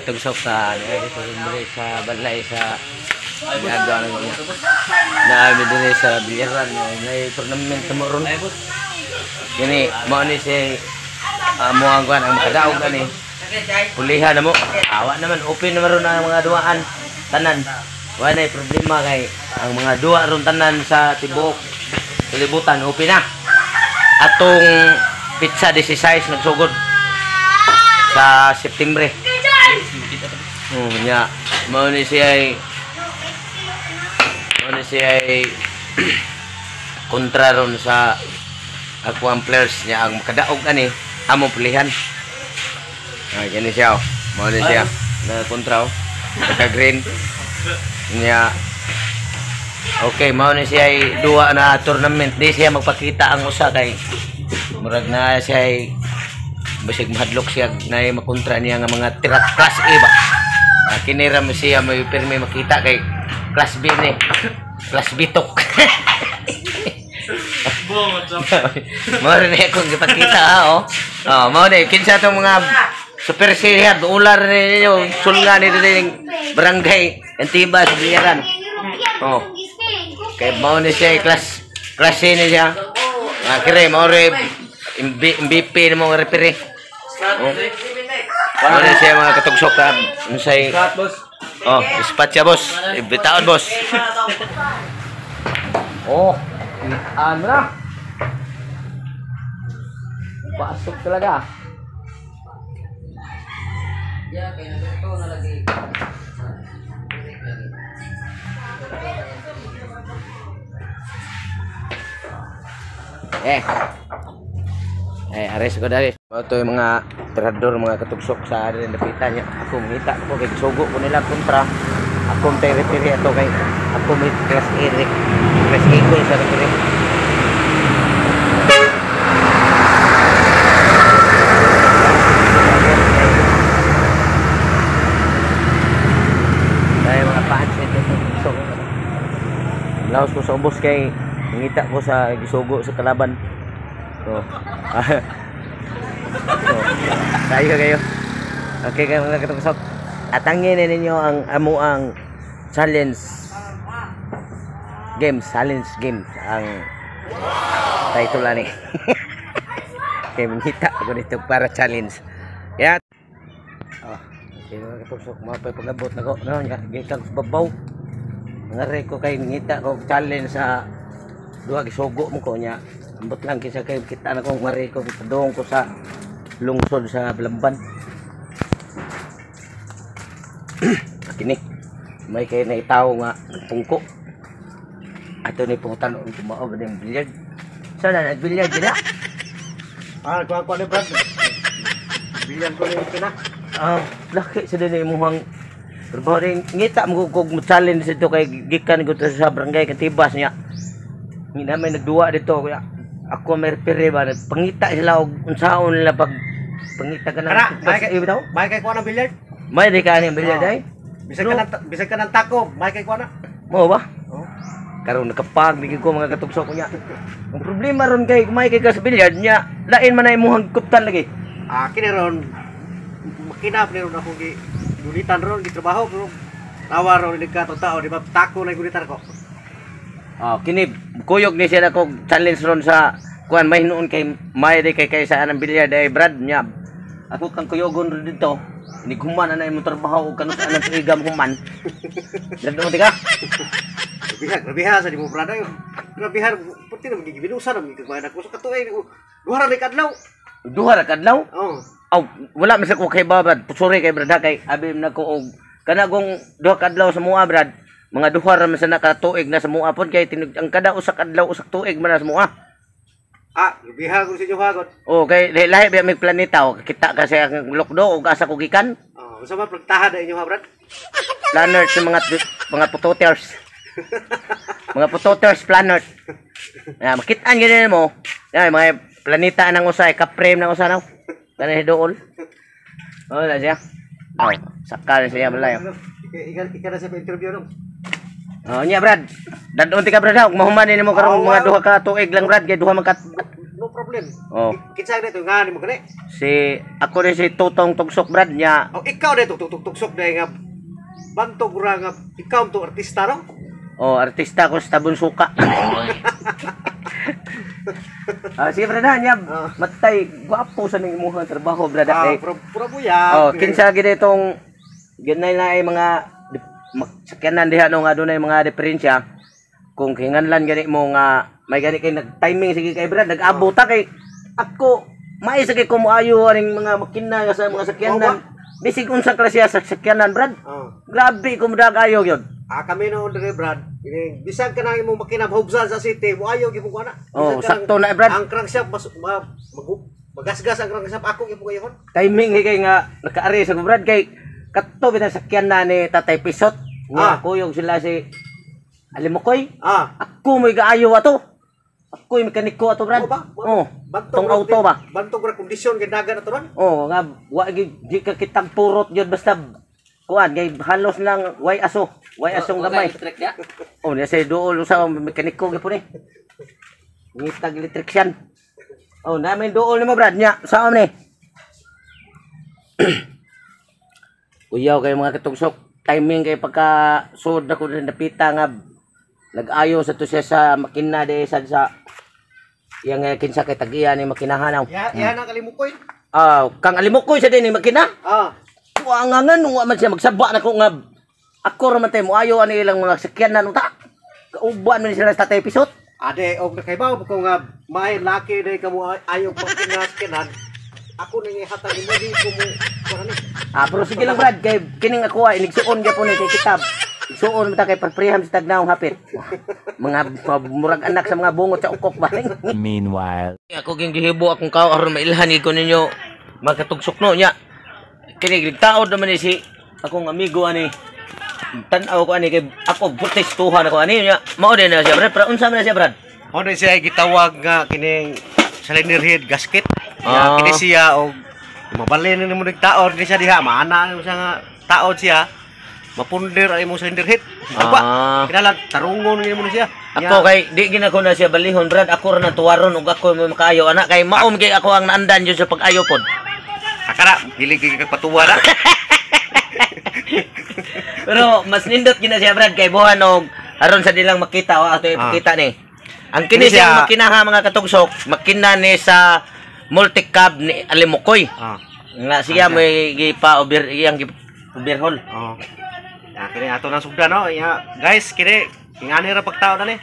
katugsok sa sa balay sa ginagawa na niya. Naami din sa bilyaran, may tournament mo ron. Gini, mo ni si mo ang kuan ang makadaog ani. Pulihan na mo. Awa naman open naman ron ang mga duaan tanan. Wala na problema kay ang mga dua ron tanan sa tibuok kalibutan open na. Atong pizza 16 nagsugod sa September. Nya mo ni siya kontra ron sa ako ang players niya ang makadaog ani among pilihan. Gani siya. Mo ni siya na kontra ka green niya. Okay, mao ni siya duwa na tournament. Di siya magpakita ang usa kay murag na siya basig mahadlok siya na makontra niya nga mga tirat class A ba. Kinira mo siya may permi makita kay class B ni. Class B tok. Mao ni akong gipakita mao ni kinsa tong mga super senior ular ninyo sulga ni dining barangay Antiba sa Bilyaran. Kay mao ni siya class A ni siya. Kire mao re MVP ni mo referee. Mao ni siya mga katugsok ka unsay ispat siya boss. Bitaon boss. Ano na? Pasok talaga. Ya, kaya ito na lagi. Ares ko dari. Ito yung mga tirador, mga katugsok sa rin napitan niya. Ako mangita ko kay sugo ko nila kontra. Ako may referee ito kay ako may class A ko sa referee. Ay mga fans ito katugsok. Laos ko sa ubos kay ngita ko sa gisugo sa kalaban. Kayo. Okay kayo mga katugsok. Atangin ninyo ang amuang challenge games ang title ani. Kay mangita ako dito para challenge. Yan. Okay mga katugsok, mapay pagabot nako no gikan babaw. Ngare ko kay ngita ko challenge sa duha gisugo mo ko nya. Ambot lang kisa kay kita na kong ngare ko padong ko sa lungsod sa Blamban. Kini may kay na itaw nga pungko. Ato ni pungutan og kumao ba ng billiard. Sana nagbilyard gina? Kuha ni Brad. Billiard ko ni kina. Laki sa din imong trabaho rin ngita mo kog challenge dito kay gikan ko sa barangay Katibas niya. Ngina may nagduwa dito kuya. Ako may referee ba pangita sila og unsaon nila pag pangita ka na may kay kuha na billiard. May di ka ng billiard ay. Bisag ka ng tako, may kay kuha na. Mo ba? Karon nakapag bigay ko mga katugsok niya. Ang problema ron kay may kay ka sa billiard niya, lain man ay imong kuptan lagi. Kini ron makinap ni ron ako gi gulitan ron gitrabaho pero tawa ron ni ka tao di ba tako na gulitan ko. Kini kuyog ni siya ko challenge ron sa kuan may noon kay may di kay sa anang billiard ay Brad niya. Ako kang kuyogon ron dito. Ini kuman na imong trabaho og kanus anang igam kuman. Dadto ti ka? Grabiha sa di mo Brad ayo. Grabiha puti na gibinusa na mi kagbayad ako sa katuig. Duha ra kadlaw? Wala man sa ko kay Brad. Sorry kay Brad kay abi na ko og kana gong duha kadlaw sa mua Brad. Mga duha ra man sa nakatuig na sa mua pon kay tinud ang kada usa kadlaw usak tuig man na sa mua. Grabiha ko sa inyo hagot. Kay lahi biya mig planeta kita kasi ang lokdo ug asa ko gikan. Unsa man plagtahan na inyo ha Brad? Planner sa mga pototers. Mga pototers planner. Makitaan gyud mo. Mga planeta nang usay ka-frame nang usa naw. Kanay dool. Na siya. Sakal siya balay. Ika na sa interview no. Nya Brad. Dadon ti ka Brad, mahuman ni mo karong mga duha ka tuig lang Brad kay duha man ka. No problem. problem. Oh. Kinsa dito nga nimo gani? Si ako rin si Tutong Tugsok brad niya. Oh, ikaw dito tutok day nga bantog ra nga ikaw to artista no? Oh, artista ko sa Tabon Suka. Sige brad niya. Matay gwapo sa ning imong trabaho brad kay. Pura buya. Oh, kinsa gid itong ganay na ay mga sakyanan diha no nga dunay mga diferensya. Kung kinganlan gani mo nga may gani kay nag-timing sige kay brad nag-abot ta kay ako may sige ko moayo aning mga makina sa mga sakyanan. Bisig unsa klase sa sakyanan brad. Grabe ko mudagayo gyud. Kami no dire brad. Bisag ka na imong makina mahubsan sa city, moayo gyud mo ana. Oh, sakto na brad. Ang crankshaft magasgas ang crankshaft ako gyud mo kayon. Timing kay nga nakaari sa brad kay katto bitang sakyanan ni Tatay Pisot. Nga kuyog sila si Alimokoy. Ako mo'y gaayo ato. Ako yung mekaniko ato brad. Oh, tong auto ba? Bantog ra kondisyon kay dagan ato ron. Oh, nga wa di ka kitang purot jud basta kuan kay halos lang way aso. Way asong gamay. Oh, niya say duol sa mekaniko gyud ni. Ngitag electric yan. Oh, namin duol ni mo brad nya. Saan ni? Kuyaw kay mga katugsok. Timing kay pagka sud na ko napita nga nag-ayo sa to siya sa makina de sa yang kinsa kay tagiya ni makinahanaw. Yan ang Alimukoy. Kang Alimukoy sa din ni makina. Tuangangan wa man siya magsaba na ko nga ako ra man tay mo ayo ani ilang mga sakyanan uta. Kauban man sila sa Tatay Pisot. Ade og nakaibaw ko nga may laki day kamo ayo pagkinaskenan. Ako nang ihatag mo di ko mo kuno. Pero sige lang brad kay kining ako inigsuon gyapon ni kay kitab. Igsuon ta kay perpreham sa tagnaong hapit. Mga murag anak sa mga bungot sa ukok ba. Meanwhile, ako ging gihibo akong kao aron mailhan ko ninyo magkatugsok no nya. Kini taod naman ni si akong amigo ani tan-aw ko ani kay ako protestuhan ako ani nya. Mao din na siya brad. Pero unsa man na siya brad? Mao din siya gitawag nga kining cylinder head gasket. Kini siya og mabalin ni mo nagtaod ni siya diha maana mo siya nga taod siya. Mapunder ay mo cylinder head. Kinalag tarungon ni mo siya. Ako kay di ginako na siya balihon brad. Ako ra natuwaron ug ako mo makaayo ana kay maom kay ako ang naandan jud sa pag-ayo pod. Akara dili kay patuwa na. Pero mas nindot gina siya brad kay buhan og aron sa dilang makita o ato ipakita ni. Ang kini siya makinaha mga katugsok, makina ni sa multicab ni Alimukoy. Nga siya may gipa-over iyang overhaul. Kini ato nang sugda no. Guys, kini ingani ra pagtao na ni.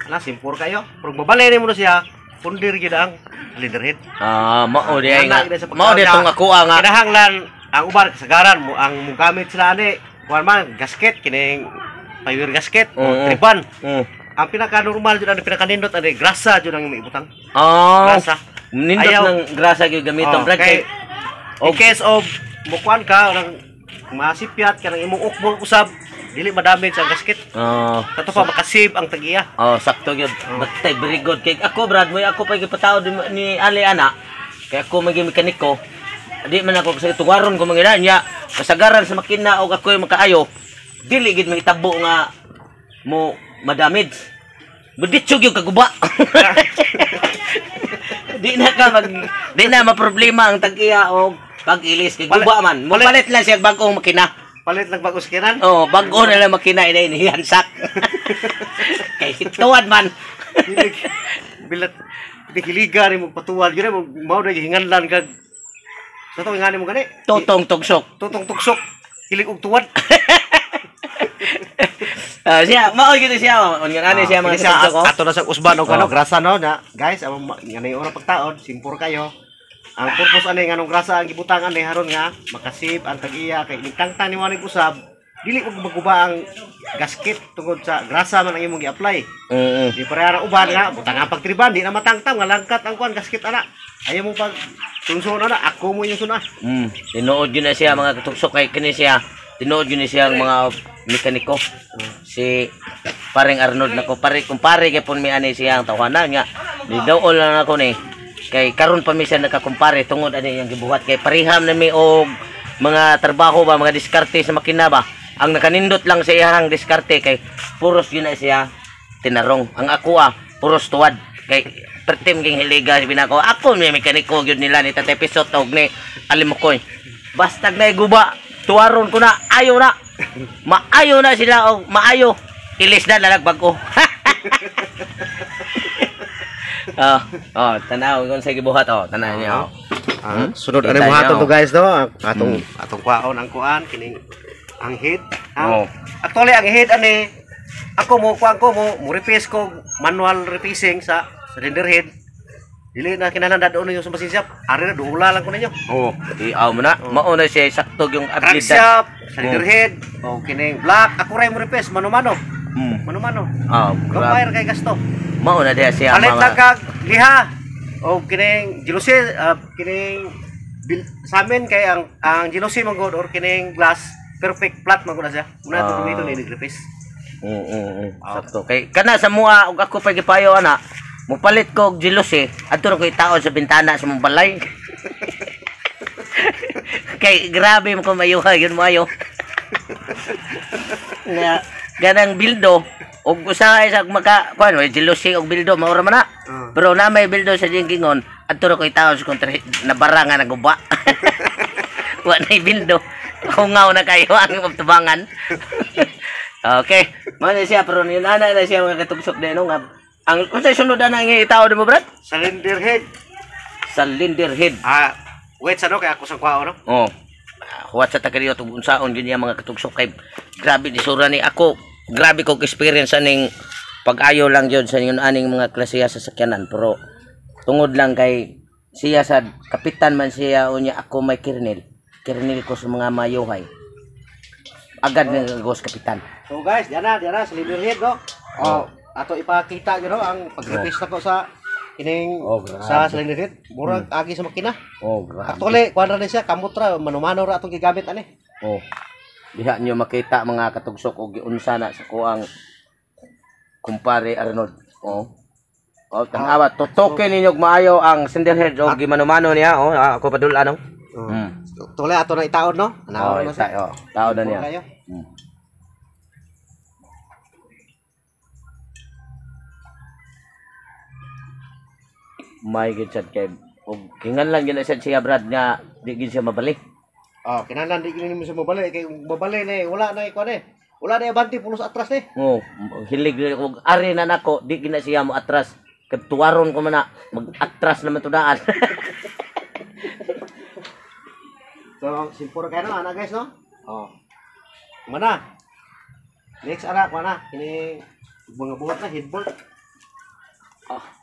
Ala simpur kayo. Pero mabalay ni mo siya. Pundir gyud ang cylinder head. Mao di nga. Mao di tong ako nga. Kinahanglan ang uban kasagaran mo ang mugamit sila ani. Kuan man gasket kining power gasket o triban. Ang pinaka-normal jud ang pinaka-nindot ani grasa jud ang ibutang. Grasa. Nindot ng grasa gyud gamiton brad kay in case of mukuan ka nang masipyat ka nang imong ukbol usab dili madamage ang gasket. Kato pa makasave ang tagiya. Sakto gyud. Batay very good kay ako brad mo ako pa gipataod ni Ali ana. Kay ako maging mekaniko. Di man ako sa tuwaron ko mangina niya. Kasagaran sa makina og ako makaayo. Dili gid mahitabo nga mo madamage. Buditsog yung kaguba. Di na maproblema ang tag-iya o pag-ilis kay guba man. Mupalit lang siya bagong makina. Palit lang bagong skinan? Bago na lang makina ina inihansak. Kay hituad man. Bilat hiliga rin mo patuwad gyud mo mao na hinganlan kag sa to ingani mo gani. Tutong tugsok. Tutong tugsok. Hilig og tuwad. Siya, mao gyud siya. Ngani siya mga tugsok ko. Ato na sa usban og ano grasa no na. Guys, ngani ora pagtaod, simpor kayo. Ang purpose ani nganong grasa ang gibutang ani haron nga makasip ang tag-iya kay nitangtang ni wanig usab dili ko maguba ang gasket tungod sa grasa man ang imong gi-apply. Di parehara uban nga butang ang pagtriban di na matangtang nga langkat ang kuan gasket ana. Ayaw mo pag tunson ana ako mo yung suna. Tinuod gyud na siya mga katugsok kay kini siya. Tinuod gyud ni siya ang mga mekaniko. Si paring Arnold nako kumpare kay pun mi ani siya ang tawanan nga. Di daw lang ako ni kay karon pa mi siya nakakumpare tungod ani yang gibuhat kay pariham na mi og mga trabaho ba mga diskarte sa makina ba ang nakanindot lang sa iyang diskarte kay puros yun na siya tinarong ang ako puros tuwad kay pertim king hiliga binako. Ako may mekaniko gyud nila ni Tatay Pisot og ni Alimokoy. Basta na guba, tuwaron ko na, ayo na. Maayo na sila og maayo. Ilis na lalagbag ko. Tanaw kung sa gibuhat tanaw niya. Sunod ano mo haton to guys no? Atong kwaon ang kuan kining ang head. Actually ang head ani ako mo kuan ko mo replace ko manual replacing sa cylinder head. Dili na kinahanglan doon yung sa machine shop. Ari na duula lang ko ninyo. Iaw mo na. Mao na siya sakto yung crank shop, cylinder head, kining black ako ray mo replace mano-mano. Mano-mano. Kapayar kay gasto. Mao na dia siya mga palit kag liha. Kining jealousy kining sa amin kay ang jealousy man god or kining glass perfect flat man gud siya. Una to dito ni replace. Sakto. Kay kana sa mua ug ako pa gipayo ana. Mupalit ko og jealousy adto ko itaon sa bintana sa mong balay. Kay grabe mo ko mayuha yun mo ayo. Nga ganang bildo og usahay sa maka kuan way jealousy og bildo maura man na. Pero na may bildo sa jingkingon adto ko itaon sa kontra na barangan na guba. Wa na bildo. Hungaw na kayo ang tubangan. Okay. Mao na siya pero ni ana na siya mga katugsok din no nga. Ang unsay sunod na nga itaw mo brad? Cylinder head. Cylinder head. Wait sa no kay ako sa kwao no. Huwat sa takariyo tug unsaon gyud mga katugsok kay grabe di sura ni ako. Grabe kog experience aning pag-ayo lang gyud sa aning mga klasiya sa sakyanan pero tungod lang kay siya sa kapitan man siya unya ako may kernel ko sa mga mayuhay. Agad nga gos kapitan. So guys, diyan na cylinder head no. Ato ipakita gyud ang pag-replace nako sa kining sa cylinder head. Murag agi sa makina. Grabe. Actually, kuan ra siya kamot ra mano-mano ra atong gigamit ani. Diha nyo makita mga katugsok og giunsa na sa kuang kumpare Arnold. Tanawa tutokin ninyo maayo ang cylinder head og gimano-mano niya. Ako padul ano. Tole ato na itaon no. Taon na niya. May gid kay kingan lang gila siya Brad nga di gid siya mabalik. Kinahanglan di gid mo siya mabalik kay babalik na wala na iko ni. Wala na abanti pulos atras ni. Hilig og ari na nako di gid na siya mo atras. Kay tuwaron ko man na mag-atras naman to daan. So simpuro kay no ana guys no. Mana? Next ana ko na kini mga buhat na headboard.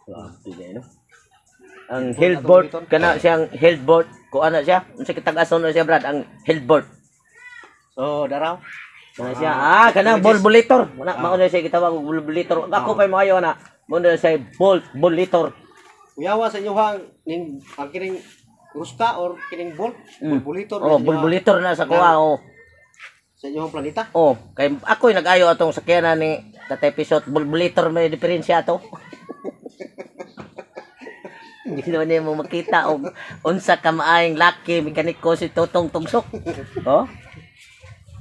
Grabe no. Ang headboard kana siyang headboard ko ana siya unsa kitag-ason na siya Brad ang headboard. So daraw kana siya kana bulbulator mao na siya gitawag og bulbulator ako pa maayo na mo na siya bulbulator. Uyawa sa inyo ning ang kining ruska or kining bolt bulbulator. Bulbulator na sa kuha sa inyong planeta. Kay ako'y nag-ayo atong sakyanan ni Tatay Pisot bulbulator may diferensya to. Hindi naman niya mo makita o unsa ka maayong laki mekaniko si Totong Tugsok.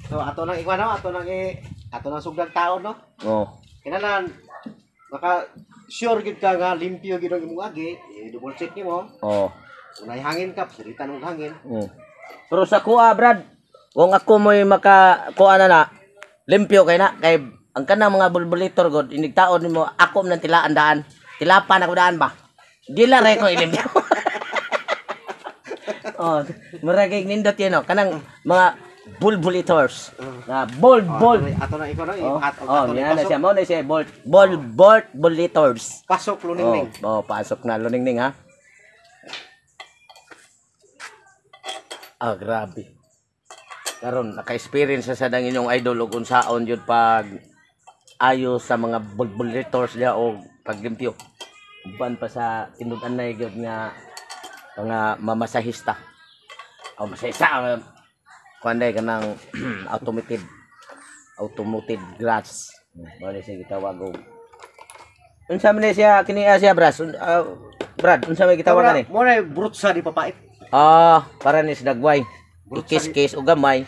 So ato nang ikwa no, ato nang sugdag taon no. Kinahanglan maka sure gid ka nga limpyo gid ang imong agi, double check nimo. Unay hangin ka, siritan og hangin. Pero sa kuha Brad, kung ako mo'y makakuha na limpyo kay na kay ang kanang mga bulbulator god inigtaon nimo ako man tilaan daan. Tilapan ako daan ba? Dila ray ko ilimpyo. Maragig nindot yan kanang mga bulbulators. Bold. Ato na iko no, yan na siya mo na siya bold bulbulators. Pasok luningning. Pasok na luningning ha. Grabe. Karon naka-experience sa dang inyong idol og unsaon jud pag ayo sa mga bulbulators niya o paglimpyo. Uban pa sa tinud-anay gyud nga mga mamasahista. Masahista kuanday kanang automotive glass. Bali siya gitawag og unsa man siya kini siya Brad, unsa may gitawag ani? Mo na brutsa di papait. Para ni sa dagway. Ikis-kis o gamay.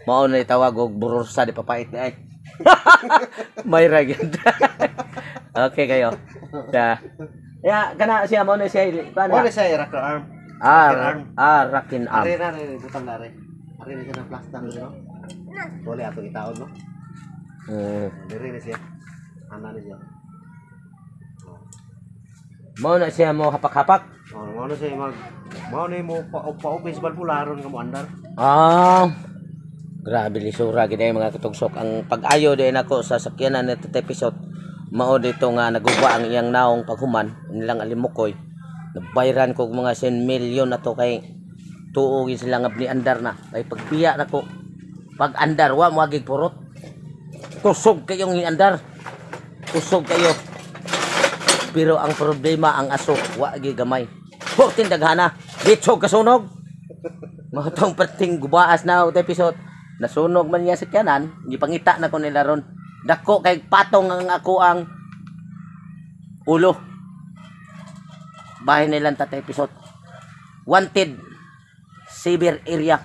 Mao na itawag og bursa di papait ay. May ragid. Okay kayo. Ya, kana siya mo na siya. Wala siya rocker arm. Rakin arm. Are na butang na are. Are na siya ng plastar no. Boleh ato itaon no. Dire na siya. Ana na siya. Mo na siya mo hapak-hapak. Mo na siya mo na mo pa-office balbularon ka mo andar. Grabe lisura gid mga katugsok ang pag-ayo din ako sa sakyanan nito episode. Mao dito nga naguba ang iyang naong paghuman nilang alimukoy. Nabayran ko mga 100 million na to kay tuog sila nga ni andar na. Kay pagbiya nako pag andar wa mo agig purot. Kusog kayong andar. Kusog kayo. Pero ang problema ang aso wa agig gamay. Portin daghana, bitsog kasunog. Mao tong perting gubaas na episode. Nasunog man niya sa kanan, gipangita na ko nila ron. Dako kay patong ang ako ang ulo. Bahay nilang tatay episode. Wanted cyber area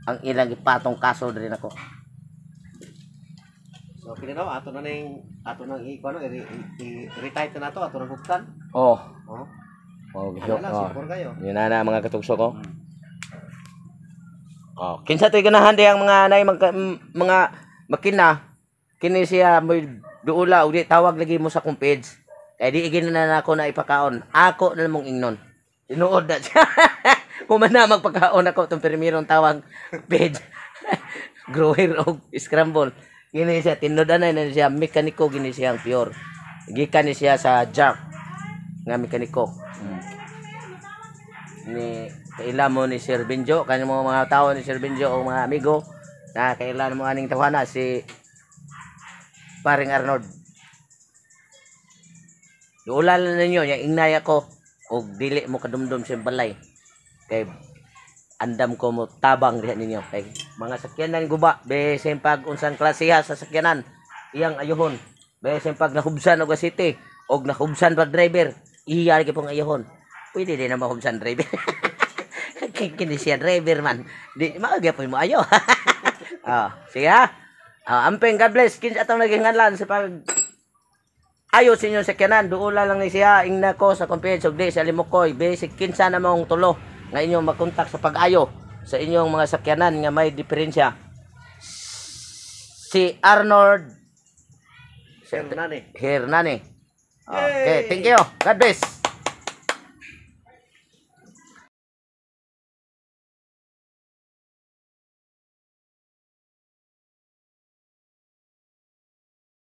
ang ilang ipatong kaso din ako. So kini daw ato na ikuno i-retire na to ato nang huktan. Oh. Oh, support kayo. Yun na mga katugsok ko. Oh, kinsa tay ganahan di ang mga nay mga makina kini siya mo duula ug tawag lagi mo sa kong page. Kay di igin na ako na ipakaon. Ako na mong ingnon. Tinuod na siya. Kung man na magpakaon ako tong primerong tawag page. Grower og scramble. Kini siya tinudan na siya mekaniko gini siya pure. Gikan ni siya sa jack nga mekaniko. Ni kailan mo ni Sir Benjo, kanimo mga tao ni Sir Benjo o mga amigo na kailan mo aning tawana si Paring Arnold. Duulan ninyo yang ingnay ako og dili mo kadumdum sa balay. Kay andam ko mo tabang diha ninyo kay mga sakyanan guba besen pag unsang klasiha sa sakyanan iyang ayuhon. Besen pag nahubsan og city og nahubsan pag driver, iya gyud pong ayuhon. Pwede din na mahubsan driver. Kini siya driver man. Di maagapon mo ayo. Sige ha. Amping God bless. Kinsa atong naging nganlan sa pag ayos inyo sa kanan. Duula lang ni siya ingna ko sa compare og di sa limukoy. Basic kinsa na mong tulo nga inyong makontak sa pag-ayo sa inyong mga sakyanan nga may diferensya. Si Arnold Hernani. Hernani. Okay, thank you. God bless.